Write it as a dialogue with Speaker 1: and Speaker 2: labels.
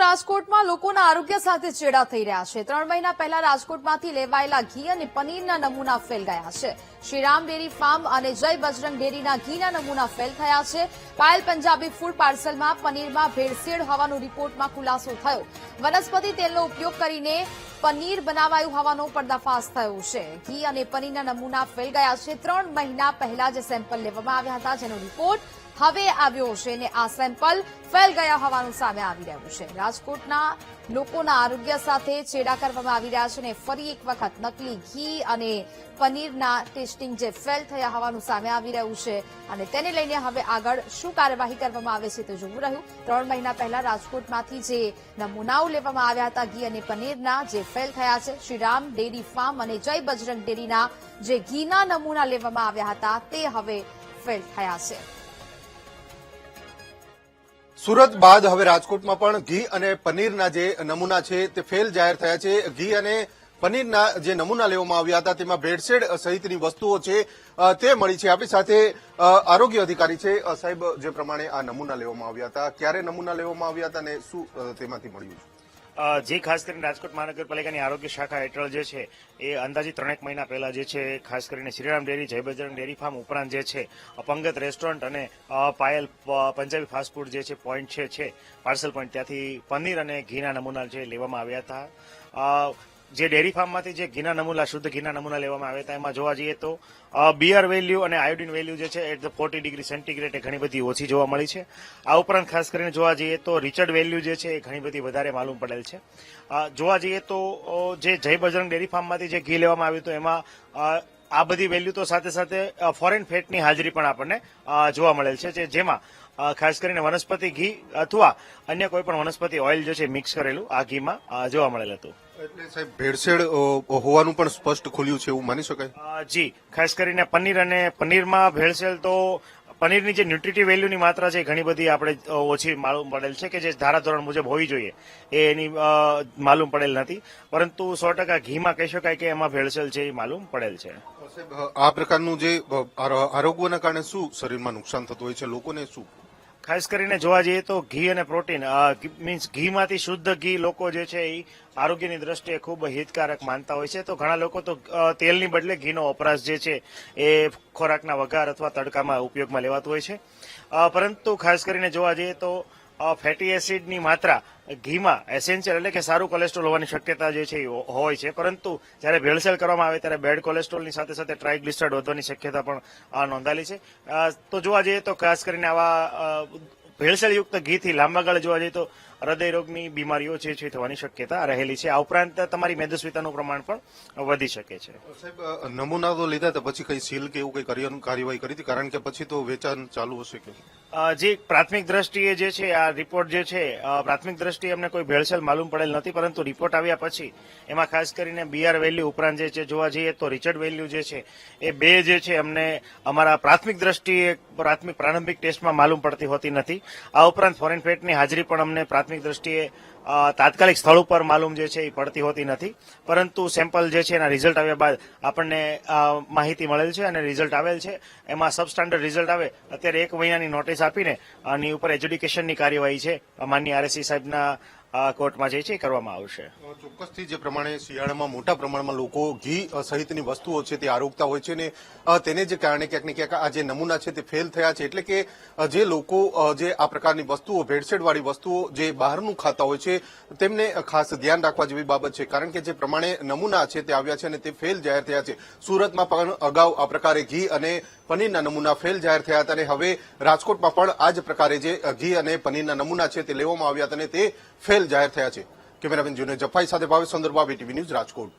Speaker 1: રાજકોટમાં લોકોના આરોગ્ય સાથે ચેડા થઈ રહ્યા છે। 3 મહિના પહેલા રાજકોટમાંથી લેવાયેલા ઘી અને પનીરના નમૂના ફેલ ગયા છે। શ્રીરામ ડેરી ફાર્મ અને જય બજરંગ ડેરીના ઘીના નમૂના ફેલ થયા છે। પાયલ પંજાબી ફૂડ પાર્સલમાં પનીરમાં ભેળસેળ હોવાનો રિપોર્ટમાં ખુલાસો થયો। વનસ્પતિ તેલનો ઉપયોગ કરીને પનીર બનાવાયું હોવાનો પર્દાફાશ થયો છે। ઘી અને પનીરના નમૂના ફેલ ગયા છે। 3 મહિના પહેલા જે સેમ્પલ લેવામાં આવ્યા હતા જેનો રિપોર્ટ હવે આવ્યો છે અને આ સેમ્પલ ફેલ ગયા હોવાનું સામે આવી રહ્યું છે। રાજકોટના લોકોના આરોગ્ય સાથે ચેડા કરવામાં આવી રહ્યા છે અને ફરી એક વખત નકલી ઘી અને પનીરના ટેસ્ટિંગ જે ફેલ થયા હોવાનું સામે આવી રહ્યું છે અને તેને લઈને હવે આગળ શું કાર્યવાહી કરવામાં આવે છે તે જોવું રહ્યું। 3 મહિના પહેલા રાજકોટમાંથી જે નમૂનાઓ લેવામાં આવ્યા હતા ઘી અને પનીરના જે ફેલ થયા છે। શ્રીરામ ડેરી ફાર્મ અને જય બજરંગ ડેરીના જે ઘીના નમૂના લેવામાં આવ્યા હતા તે હવે ફેલ થયા છે।
Speaker 2: સુરત બાદ હવે રાજકોટમાં પણ ઘી અને પનીરના જે નમૂના છે તે ફેલ જાહેર થયા છે। ઘી અને પનીરના જે નમૂના લેવામાં આવ્યા હતા તેમાં ભેળસેળ સહિતની વસ્તુઓ છે તે મળી છે। આપણી સાથે આરોગ્ય અધિકારી છે। સાહેબ, જે પ્રમાણે આ નમૂના લેવામાં આવ્યા હતા, ક્યારે નમૂના લેવામાં આવ્યા હતા અને શું તેમાંથી મળ્યું છે?
Speaker 3: જે ખાસ કરીને રાજકોટ મહાનગરપાલિકાની આરોગ્ય શાખા હેઠળ જે છે એ અંદાજિત 3 મહિના પહેલા જે છે ખાસ કરીને શ્રીરામ ડેરી, જય બજરંગ ડેરી ફાર્મ ઉપરાંત જે છે અપંગત રેસ્ટોરન્ટ અને પાયલ પંજાબી ફાસ્ટ ફૂડ જે છે પોઈન્ટ છે પાર્સલ પોઈન્ટ, ત્યાંથી પનીર અને ઘીના નમૂના જે લેવામાં આવ્યા હતા। જે ડેરી ફાર્મમાંથી જે ઘીના નમૂના, શુદ્ધ ઘીના નમૂના લેવામાં આવ્યા હતા એમાં જોવા જઈએ તો બીઆર વેલ્યુ અને આયોડિન વેલ્યુ જે છે એટ ધ 40 ડિગ્રી સેન્ટીગ્રેડ ઘણી બધી ઓછી જોવા મળી છે। આ ઉપરાંત ખાસ કરીને જોવા જઈએ તો રિચર્ડ વેલ્યુ જે છે એ ઘણી બધી વધારે માલુમ પડેલ છે। જોવા જઈએ તો જે જય બજરંગ ડેરી ફાર્મમાંથી જે ઘી લેવામાં આવ્યું હતું એમાં આ બધી વેલ્યુ તો સાથે સાથે ફોરેન ફેટની હાજરી પણ આપણને જોવા મળેલ છે, જેમાં ખાસ કરીને વનસ્પતિ ઘી અથવા અન્ય કોઈ પણ વનસ્પતિ ઓઇલ જે છે મિક્સ કરેલું આ ઘીમાં જોવા મળેલ હતું।
Speaker 2: એટલે સાહેબ, ભેળસેળ હોવાનું પણ સ્પષ્ટ ખુલ્યું છે એવું માની શકાય?
Speaker 3: જી, ખાસ કરીને પનીર અને પનીરમાં ભેળસેળ તો પનીરની જે ન્યુટ્રિટિવ વેલ્યુની માત્રા છે ઘણી બધી આપણે ઓછી માલુમ પડેલ છે કે જે ધારાધોરણ મુજબ હોવી જોઈએ એની માલુમ પડેલ નથી, પરંતુ 100% ઘીમાં કહી શકાય કે એમાં ભેળસેળ છે એ માલુમ પડેલ છે।
Speaker 2: આ પ્રકારનું જે આરોગ્યના કારણે શું શરીરમાં નુકસાન થતું હોય છે, લોકોને શું?
Speaker 3: ખાસ કરીને જોવા જઈએ તો ઘી અને પ્રોટીન મીન્સ ઘીમાંથી શુદ્ધ ઘી લોકો જે છે એ આરોગ્યની દ્રષ્ટિએ ખૂબ હિતકારક માનતા હોય છે। તો ઘણા લોકો તો તેલની બદલે ઘીનો વપરાશ જે છે એ ખોરાકના વઘાર અથવા તડકામાં ઉપયોગમાં લેવાતું હોય છે, પરંતુ ખાસ કરીને જોવા જઈએ તો ફેટી એસિડની માત્રા ઘીમાં એસેન્શિયલ એટલે કે સારું કોલેસ્ટ્રોલ હોવાની શક્યતા જે છે એ હોય છે, પરંતુ જ્યારે ભેળસેળ કરવામાં આવે ત્યારે બેડ કોલેસ્ટ્રોલની સાથે સાથે ટ્રાઇગ્લિસરાઇડ વધવાની શક્યતા પણ નોંધાયેલી છે। તો જોવા જઈએ તો ખાસ કરીને આવા ભેળસેળયુક્ત ઘીથી લાંબા ગાળે જોવા જઈએ તો હૃદયરોગની બીમારીઓ જે છે થવાની શક્યતા રહેલી છે। આ ઉપરાંત તમારી મેદસ્વીતાનું પ્રમાણ પણ વધી શકે છે।
Speaker 2: સાહેબ, નમૂના તો લીધા હતા, પછી કઈ સીલ કે એવું કઈ કાર્યવાહી કરી હતી? કારણ કે પછી તો વેચાણ ચાલુ હશે કે?
Speaker 3: જે પ્રાથમિક દ્રષ્ટિએ જે છે આ રિપોર્ટ જે છે પ્રાથમિક દ્રષ્ટિએ અમને કોઈ ભેળસેળ માલુમ પડેલ નથી, પરંતુ રિપોર્ટ આવ્યા પછી એમાં ખાસ કરીને બીઆર વેલ્યુ ઉપરાંત જે છે જોવા જઈએ તો રિચર્ડ વેલ્યુ જે છે એ બે જે છે અમને અમારા પ્રાથમિક દ્રષ્ટિએ પ્રારંભિક ટેસ્ટમાં માલુમ પડતી હોતી નથી। આ ઉપરાંત ફોરેન ફેટની હાજરી પણ અમને પ્રાથમિક દ્રષ્ટિએ તાત્કાલિક સ્થળ ઉપર માલુમ જે છે એ પડતી હોતી નથી, પરંતુ સેમ્પલ જે છે એના રિઝલ્ટ આવ્યા બાદ આપણને માહિતી મળેલ છે અને રિઝલ્ટ આવેલ છે। એમાં સબસ્ટાન્ડર્ડ રિઝલ્ટ આવે અત્યારે 1 મહિનાની નોટિસ આપીને આની ઉપર એજ્યુડિકેશનની કાર્યવાહી છે માનનીય આરએસસી સાહેબના કોર્ટમાં જે છે એ કરવામાં આવશે।
Speaker 2: ચોક્કસથી જે પ્રમાણે શિયાળામાં મોટા પ્રમાણમાં લોકો ઘી સહિતની વસ્તુઓ છે તે આરોગતા હોય છે ને તેને જે કારણે ક્યાંક ને ક્યાંક આ જે નમૂના છે તે ફેલ થયા છે, એટલે કે જે લોકો જે આ પ્રકારની વસ્તુઓ, ભેળસેળવાળી વસ્તુઓ જે બહારનું ખાતા હોય છે તેમને ખાસ ધ્યાન રાખવા જેવી બાબત છે, કારણ કે જે પ્રમાણે નમૂના છે તે આવ્યા છે અને તે ફેલ જાહેર થયા છે। સુરતમાં પણ અગાઉ આ પ્રકારે ઘી અને પનીરના નમૂના ફેલ જાહેર થયા હતા અને હવે રાજકોટમાં પણ આ જ પ્રકારે જે ઘી અને પનીરના નમૂના છે તે લેવામાં આવ્યા હતા અને તે ફેલ જાહેર થયા છે। કેમેરામેન જુનેદ જફાઈ સાથે ભાવેશ સંદર્ભ, ABTV ન્યૂઝ, રાજકોટ।